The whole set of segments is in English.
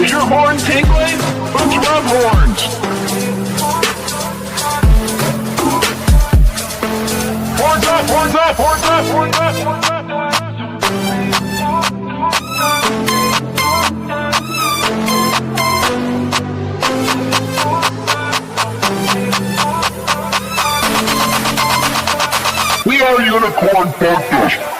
Is your horn tingling? Let's rub horns. Horns up, horns up, horns up, horns up, horns up. We are Unicorn Podcast.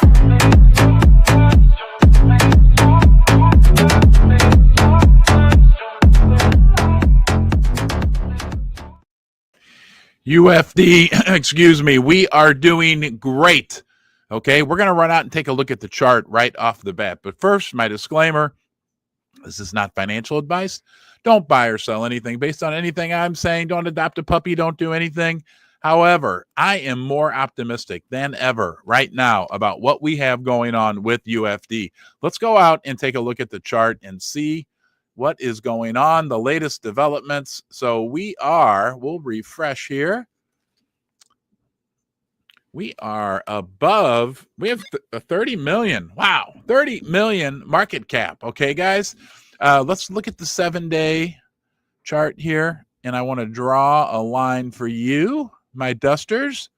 UFD, excuse me, we are doing great. Okay, we're going to run out and take a look at the chart right off the bat. But first, my disclaimer, this is not financial advice. Don't buy or sell anything based on anything I'm saying. Don't adopt a puppy. Don't do anything. However, I am more optimistic than ever right now about what we have going on with UFD. Let's go out and take a look at the chart and see what is going on, the latest developments. So we'll refresh here. We are above, we have a 30 million. Wow, 30 million market cap. Okay, guys, let's look at the 7-day chart here. And I want to draw a line for you, my dusters,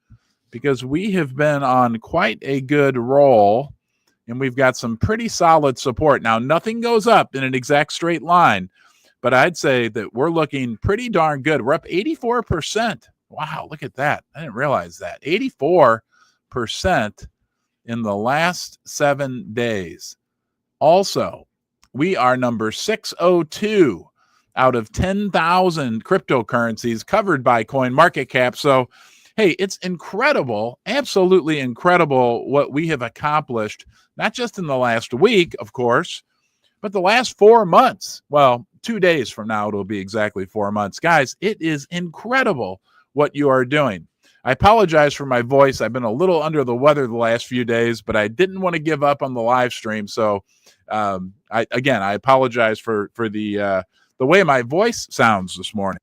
because we have been on quite a good roll and we've got some pretty solid support. Now, nothing goes up in an exact straight line, but I'd say that we're looking pretty darn good. We're up 84%. Wow, look at that. I didn't realize that. 84% in the last 7 days. Also, we are number 602 out of 10,000 cryptocurrencies covered by CoinMarketCap. So, hey, it's incredible, absolutely incredible what we have accomplished, not just in the last week, of course, but the last 4 months. Well, 2 days from now, it'll be exactly 4 months. Guys, it is incredible what you are doing. I apologize for my voice. I've been a little under the weather the last few days, but I didn't want to give up on the live stream. So, I apologize for the way my voice sounds this morning.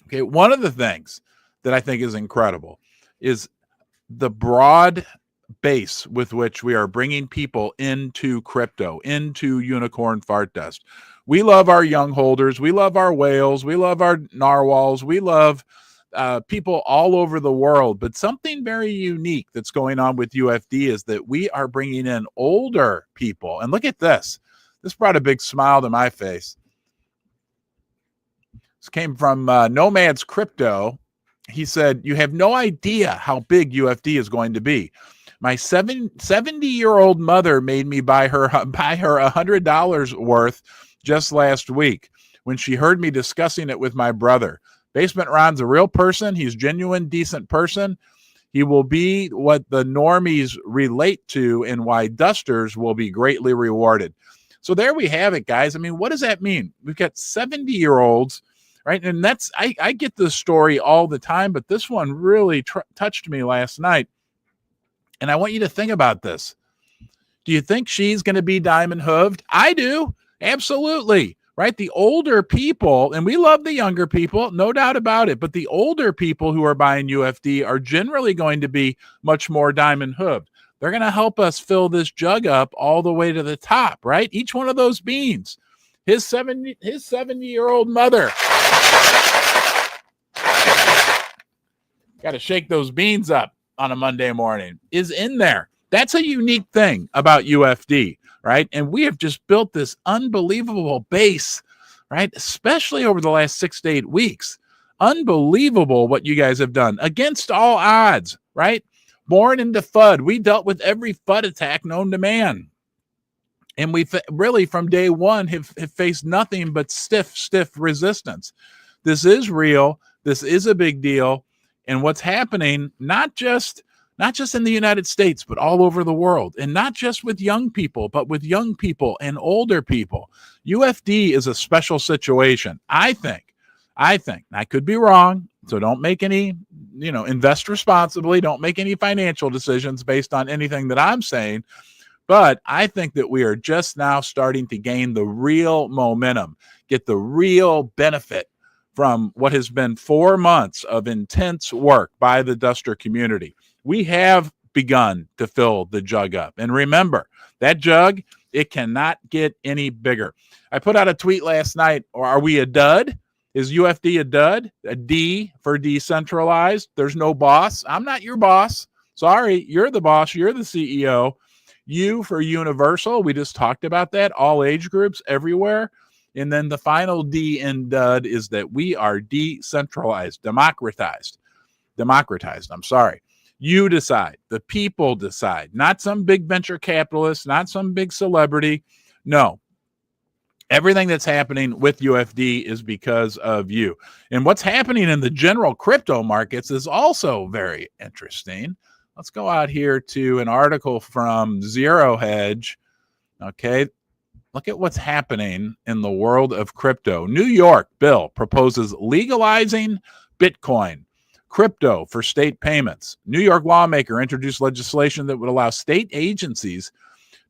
Okay, one of the things that I think is incredible is the broad base with which we are bringing people into crypto, into Unicorn Fart Dust. We love our young holders. We love our whales. We love our narwhals. We love people all over the world. But something very unique that's going on with UFD is that we are bringing in older people. And look at this. This brought a big smile to my face. This came from Nomad's Crypto. He said, "You have no idea how big UFD is going to be. My 70-year-old mother made me buy her $100 worth just last week when she heard me discussing it with my brother. Basement Ron's a real person. He's a genuine, decent person. He will be what the normies relate to and why dusters will be greatly rewarded." So there we have it, guys. I mean, what does that mean? We've got 70-year-olds, right? And that's, I get this story all the time, but this one really touched me last night. And I want you to think about this. Do you think she's going to be diamond hooved? I do. Absolutely. Right? The older people, and we love the younger people, no doubt about it, but the older people who are buying UFD are generally going to be much more diamond hooved. They're going to help us fill this jug up all the way to the top, right? Each one of those beans, his 70-year-old mother. Got to shake those beans up on a Monday morning, is in there. That's a unique thing about UFD, right? And we have just built this unbelievable base, right? Especially over the last 6 to 8 weeks. Unbelievable what you guys have done against all odds, right? Born into FUD. We dealt with every FUD attack known to man. And we really, from day one, have faced nothing but stiff resistance. This is real. This is a big deal. And what's happening, not just in the United States, but all over the world. And not just with young people, but with young people and older people. UFD is a special situation. I think, I could be wrong. So don't make any, invest responsibly. Don't make any financial decisions based on anything that I'm saying. But I think that we are just now starting to gain the real momentum, get the real benefit from what has been 4 months of intense work by the duster community. We have begun to fill the jug up. And remember, that jug It cannot get any bigger. I put out a tweet last night, or are we a dud? Is UFD a dud? A D for decentralized. There's no boss. I'm not your boss. Sorry, you're the boss. You're the CEO. U for universal. We just talked about that. All age groups everywhere. And then the final D in dud is that we are decentralized, democratized. I'm sorry. You decide. The people decide. Not some big venture capitalist, not some big celebrity. No. Everything that's happening with UFD is because of you. And what's happening in the general crypto markets is also very interesting. Let's go out here to an article from Zero Hedge. Okay. Look at what's happening in the world of crypto. New York bill proposes legalizing Bitcoin, crypto for state payments. New York lawmaker introduced legislation that would allow state agencies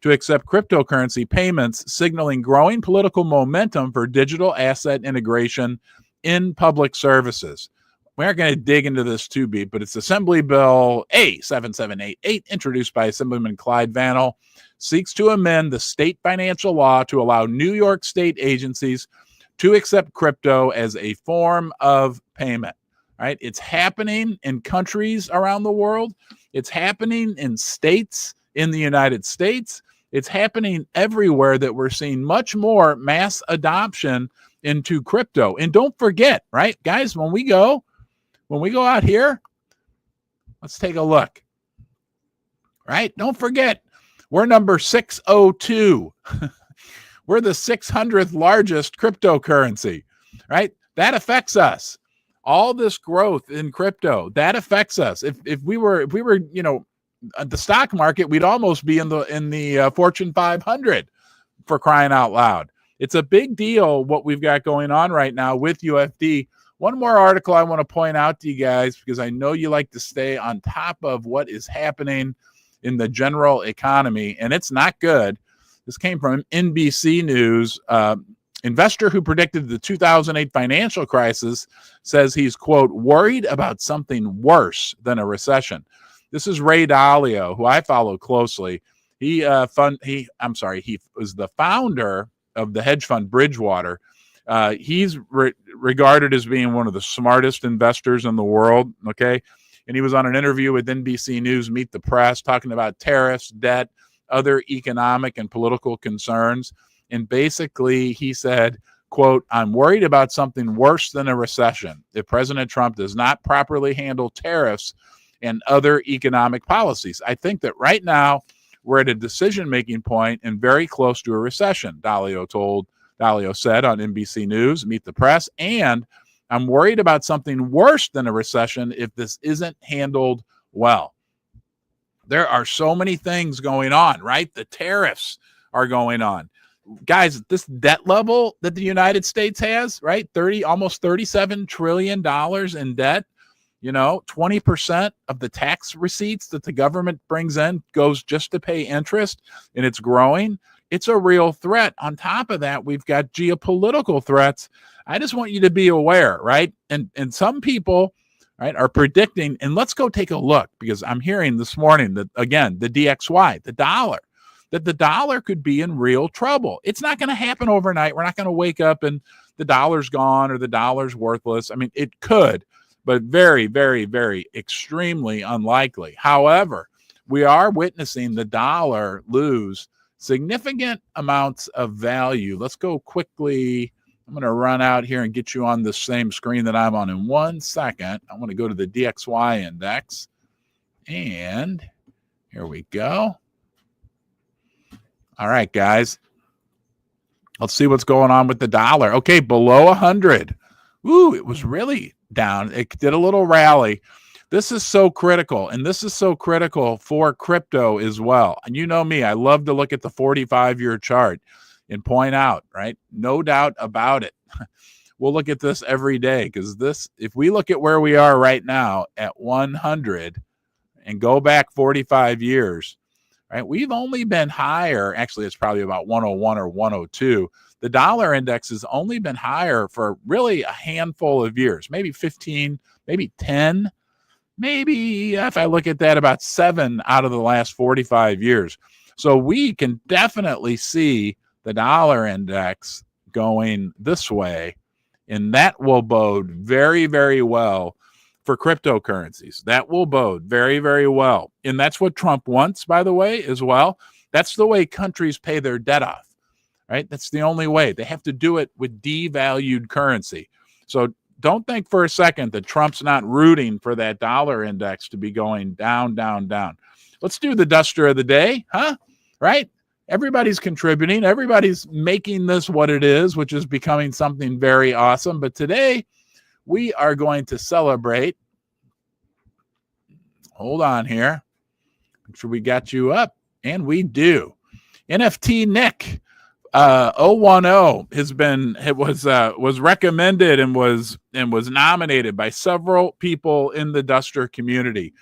to accept cryptocurrency payments, signaling growing political momentum for digital asset integration in public services. We aren't going to dig into this too deep, but it's Assembly Bill A7788, introduced by Assemblyman Clyde Vannell, seeks to amend the state financial law to allow New York state agencies to accept crypto as a form of payment. Right? It's happening in countries around the world. It's happening in states in the United States. It's happening everywhere that we're seeing much more mass adoption into crypto. And don't forget, right, guys, when we go out here, let's take a look. Right? Don't forget, we're number 602. We're the 600th largest cryptocurrency, right? That affects us. All this growth in crypto, that affects us. If we were, the stock market, we'd almost be in the Fortune 500, for crying out loud. It's a big deal what we've got going on right now with UFD. One more article I want to point out to you guys, because I know you like to stay on top of what is happening in the general economy, and it's not good. This came from NBC News. Investor who predicted the 2008 financial crisis says he's, quote, worried about something worse than a recession. This is Ray Dalio, who I follow closely. He was the founder of the hedge fund Bridgewater. He's regarded as being one of the smartest investors in the world, okay? And he was on an interview with NBC News, Meet the Press, talking about tariffs, debt, other economic and political concerns. And basically, he said, quote, I'm worried about something worse than a recession if President Trump does not properly handle tariffs and other economic policies. I think that right now we're at a decision-making point and very close to a recession, Dalio said on NBC News, Meet the Press. And I'm worried about something worse than a recession if this isn't handled well. There are so many things going on, right? The tariffs are going on. Guys, this debt level that the United States has, right? Almost $37 trillion in debt. 20% of the tax receipts that the government brings in goes just to pay interest, and it's growing. It's a real threat. On top of that, we've got geopolitical threats. I just want you to be aware, right? And some people, right, are predicting, and let's go take a look, because I'm hearing this morning that, again, the DXY, the dollar, that the dollar could be in real trouble. It's not going to happen overnight. We're not going to wake up and the dollar's gone or the dollar's worthless. I mean, it could, but very, very, very extremely unlikely. However, we are witnessing the dollar lose significant amounts of value. Let's go quickly. I'm going to run out here and get you on the same screen that I'm on in 1 second. I want to go to the DXY index. And here we go. All right, guys. Let's see what's going on with the dollar. Okay, below 100. Ooh, it was really down. It did a little rally. This is so critical, and this is so critical for crypto as well. And you know me, I love to look at the 45-year chart and point out, right? No doubt about it. We'll look at this every day, because if we look at where we are right now at 100 and go back 45 years, right? We've only been higher. Actually, it's probably about 101 or 102. The dollar index has only been higher for really a handful of years, maybe 15, maybe 10, maybe, if I look at that, about 7 out of the last 45 years. So we can definitely see the dollar index going this way, and that will bode very, very well for cryptocurrencies. That will bode very, very well. And that's what Trump wants, by the way, as well. That's the way countries pay their debt off, right? That's the only way. They have to do it with devalued currency. So don't think for a second that Trump's not rooting for that dollar index to be going down, down, down. Let's do the duster of the day, huh? Right? Everybody's contributing. Everybody's making this what it is, which is becoming something very awesome. But today, we are going to celebrate. Hold on here. Make sure we got you up. And we do. NFT Nick 010 was recommended and was nominated by several people in the duster community.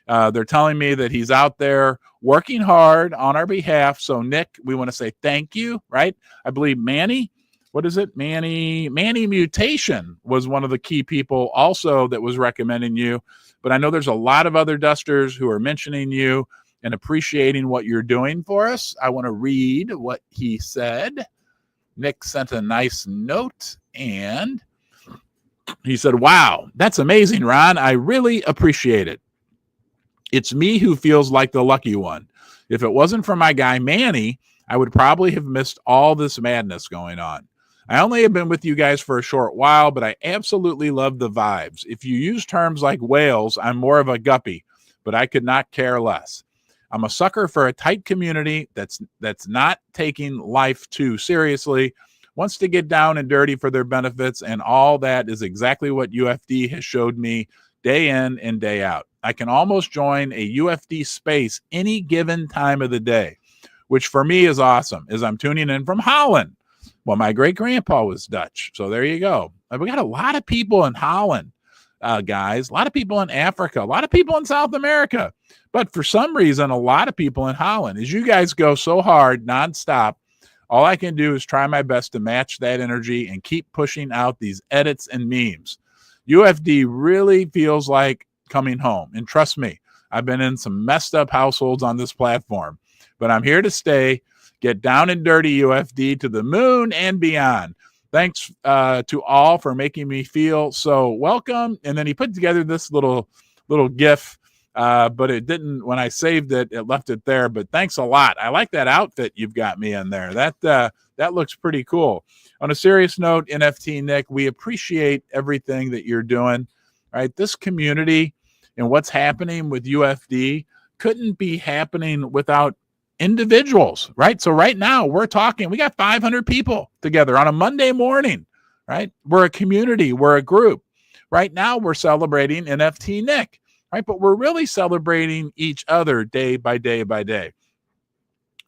They're telling me that he's out there working hard on our behalf. So Nick, we want to say thank you, right? I believe Manny, what is it? Manny Mutation was one of the key people also that was recommending you. But I know there's a lot of other dusters who are mentioning you and appreciating what you're doing for us. I want to read what he said. Nick sent a nice note and he said, wow, that's amazing, Ron. I really appreciate it. It's me who feels like the lucky one. If it wasn't for my guy Manny, I would probably have missed all this madness going on. I only have been with you guys for a short while, but I absolutely love the vibes. If you use terms like whales, I'm more of a guppy, but I could not care less. I'm a sucker for a tight community that's not taking life too seriously, wants to get down and dirty for their benefits, and all that is exactly what UFD has showed me day in and day out. I can almost join a UFD space any given time of the day, which for me is awesome, as I'm tuning in from Holland. Well, my great-grandpa was Dutch, so there you go. We got a lot of people in Holland, guys, a lot of people in Africa, a lot of people in South America, but for some reason, a lot of people in Holland. As you guys go so hard, nonstop, all I can do is try my best to match that energy and keep pushing out these edits and memes. UFD really feels like coming home, and trust me, I've been in some messed up households on this platform, but I'm here to stay. Get down and dirty, UFD, to the moon and beyond. Thanks to all for making me feel so welcome. And then he put together this little GIF, but it didn't. When I saved it, it left it there. But thanks a lot. I like that outfit you've got me in there. That looks pretty cool. On a serious note, NFT Nick, we appreciate everything that you're doing. Right, this community and what's happening with UFD couldn't be happening without individuals, right? So right now we're talking, we got 500 people together on a Monday morning, right? We're a community, we're a group. Right now we're celebrating NFT Nick, right? But we're really celebrating each other day by day by day.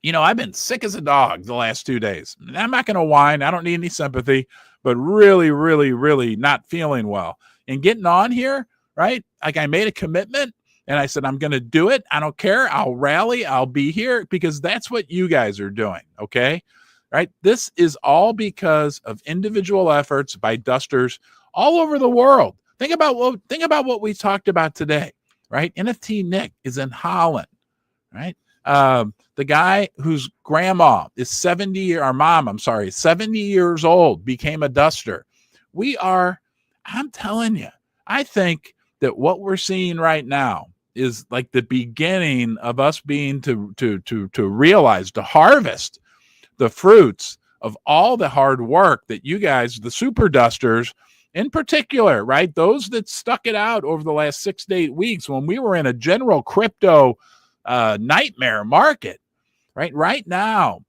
You know, I've been sick as a dog the last 2 days. I'm not going to whine. I don't need any sympathy, but really, really, really not feeling well. And getting on here, right? Like I made a commitment. And I said, I'm going to do it. I don't care. I'll rally. I'll be here because that's what you guys are doing. Okay. Right. This is all because of individual efforts by dusters all over the world. Think about what we talked about today. Right. NFT Nick is in Holland. Right. The guy whose grandma is 70 years old, became a duster. I'm telling you, I think that what we're seeing right now is like the beginning of us being to realize, to harvest the fruits of all the hard work that you guys, the super dusters in particular, right? Those that stuck it out over the last 6 to 8 weeks when we were in a general crypto nightmare market, right? Right now,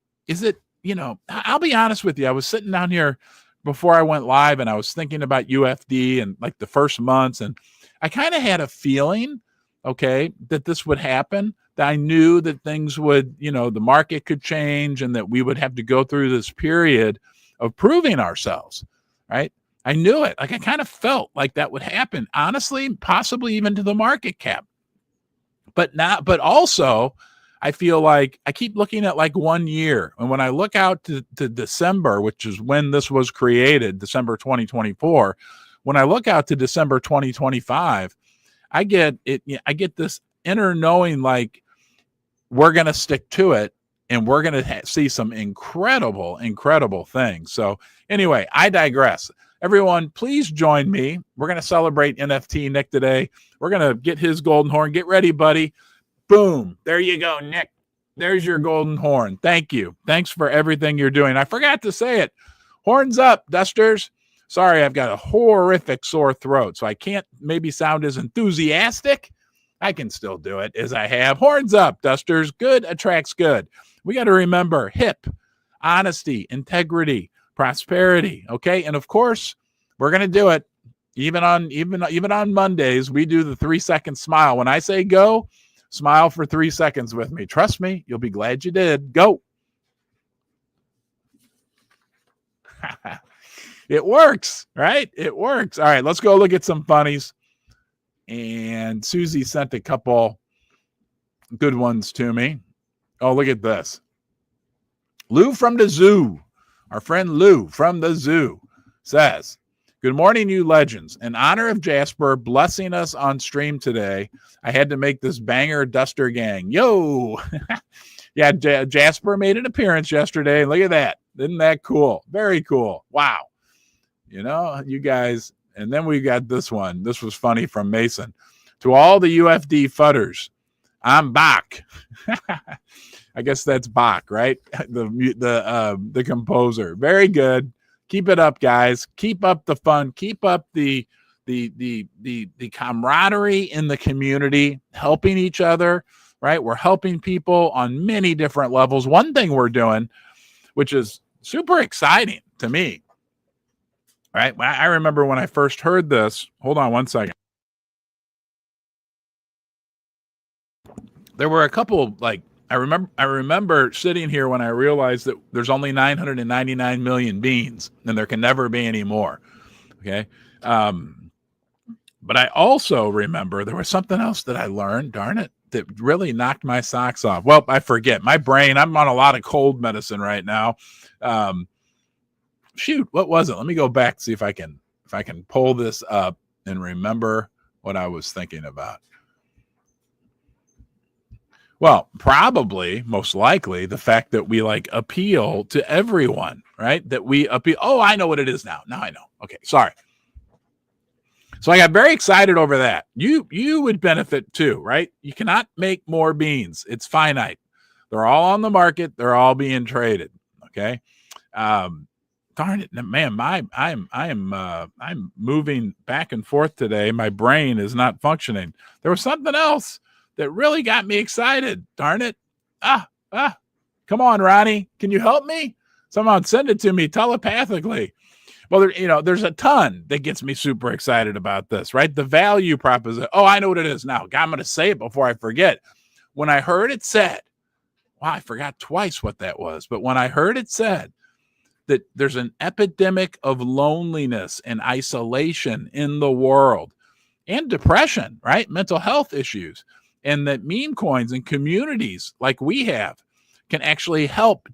I'll be honest with you. I was sitting down here before I went live and I was thinking about UFD and like the first months, and I kind of had a feeling, okay, that this would happen, that I knew that things would, the market could change and that we would have to go through this period of proving ourselves, right? I knew it. Like I kind of felt like that would happen, honestly, possibly even to the market cap. But also I feel like I keep looking at like 1 year. And when I look out to December, which is when this was created, December 2024, when I look out to December 2025, I get this inner knowing like we're going to stick to it and we're going to see some incredible things. So anyway, I digress. Everyone, please join me. We're going to celebrate NFT Nick today. We're going to get his golden horn. Get ready, buddy. Boom. There you go, Nick. There's your golden horn. Thank you. Thanks for everything you're doing. I forgot to say it. Horns up, Dusters. Sorry, I've got a horrific sore throat, so I can't maybe sound as enthusiastic. I can still do it as I have. Horns up, Dusters. Good attracts good. We got to remember HIP, honesty, integrity, prosperity. Okay. And of course, we're going to do it. Even on Mondays, we do the 3-second smile. When I say go, smile for 3 seconds with me. Trust me, you'll be glad you did. Go. It works, right? It works. All right, let's go look at some funnies. And Susie sent a couple good ones to me. Oh, look at this. Lou from the zoo. Our friend Lou from the zoo says, good morning, you legends. In honor of Jasper blessing us on stream today, I had to make this banger Duster gang. Yo! Yeah, Jasper made an appearance yesterday. Look at that. Isn't that cool? Very cool. Wow. You know, you guys. And then we got this one. This was funny from Mason. To all the UFD fudders, I'm back. I guess that's Bach, right? The composer. Very good. Keep it up, guys. Keep up the fun. Keep up the camaraderie in the community, helping each other, right? We're helping people on many different levels. One thing we're doing, which is super exciting to me, right? I remember when I first heard this. Hold on one second. There were a couple, like, I remember sitting here when I realized that there's only 999 million beans and there can never be any more. Okay. But I also remember there was something else that I learned, darn it, that really knocked my socks off. Well, I forget. My brain, I'm on a lot of cold medicine right now. Shoot, what was it? Let me go back, see if I can pull this up and remember what I was thinking about. Well, probably, most likely, the fact that we like appeal to everyone, right? That we appeal. Oh, I know what it is now. Now I know. Okay, sorry. So I got very excited over that. You would benefit too, right? You cannot make more beans. It's finite. They're all on the market. They're all being traded. Okay. Darn it, man! I'm moving back and forth today. My brain is not functioning. There was something else that really got me excited. Darn it. Come on, Ronnie. Can you help me? Someone send it to me telepathically. Well, there's a ton that gets me super excited about this, right? The value proposition. Oh, I know what it is now. God, I'm going to say it before I forget. When I heard it said, wow, I forgot twice what that was. But when I heard it said that there's an epidemic of loneliness and isolation in the world and depression, right? Mental health issues. And that meme coins and communities like we have can actually help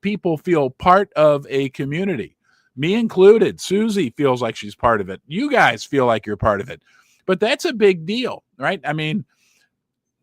people feel part of a community. Me included. Susie feels like she's part of it. You guys feel like you're part of it. But that's a big deal, right? I mean,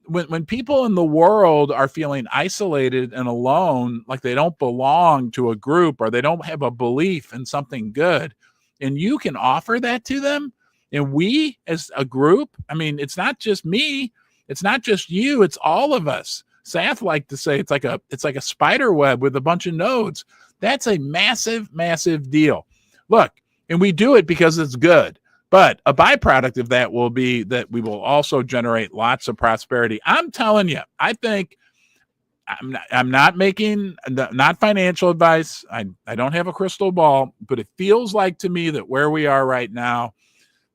when people in the world are feeling isolated and alone, like they don't belong to a group or they don't have a belief in something good, and you can offer that to them, and we as a group, I mean, it's not just me, it's not just you, it's all of us. Saf like to say it's like a spider web with a bunch of nodes. That's a massive, massive deal. Look, and we do it because it's good. But a byproduct of that will be that we will also generate lots of prosperity. I'm telling you, I think I'm not making not financial advice. I don't have a crystal ball, but it feels like to me that where we are right now,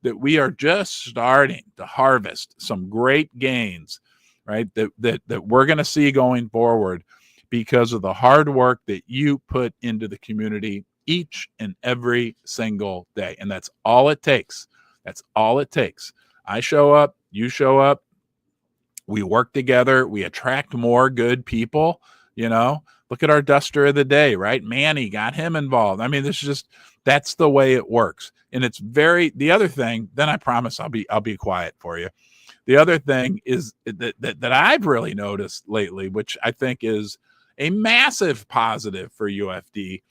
that we are just starting to harvest some great gains, right? That we're going to see going forward because of the hard work that you put into the community each and every single day. And that's all it takes. That's all it takes. I show up, you show up, we work together, we attract more good people. Look at our duster of the day, right? Manny got him involved. I mean, that's the way it works. And it's the other thing, then I promise I'll be quiet for you. The other thing is that I've really noticed lately, which I think is A massive positive for UFD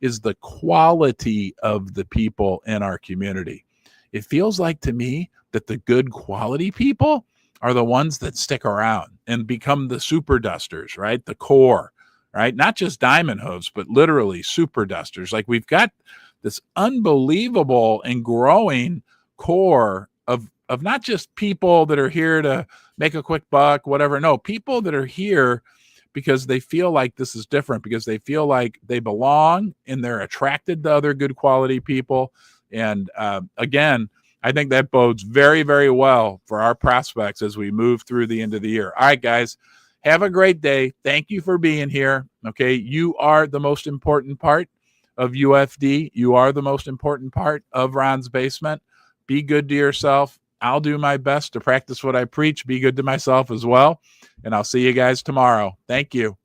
is the quality of the people in our community. It feels like to me that the good quality people are the ones that stick around and become the super dusters, right? The core, right? Not just diamond hooves, but literally super dusters. Like we've got this unbelievable and growing core of not just people that are here to make a quick buck, whatever. No, people that are here because they feel like this is different, because they feel like they belong and they're attracted to other good quality people. And again, I think that bodes very, very well for our prospects as we move through the end of the year. All right, guys, have a great day. Thank you for being here. Okay, you are the most important part of UFD. You are the most important part of Ron's Basement. Be good to yourself. I'll do my best to practice what I preach. Be good to myself as well. And I'll see you guys tomorrow. Thank you.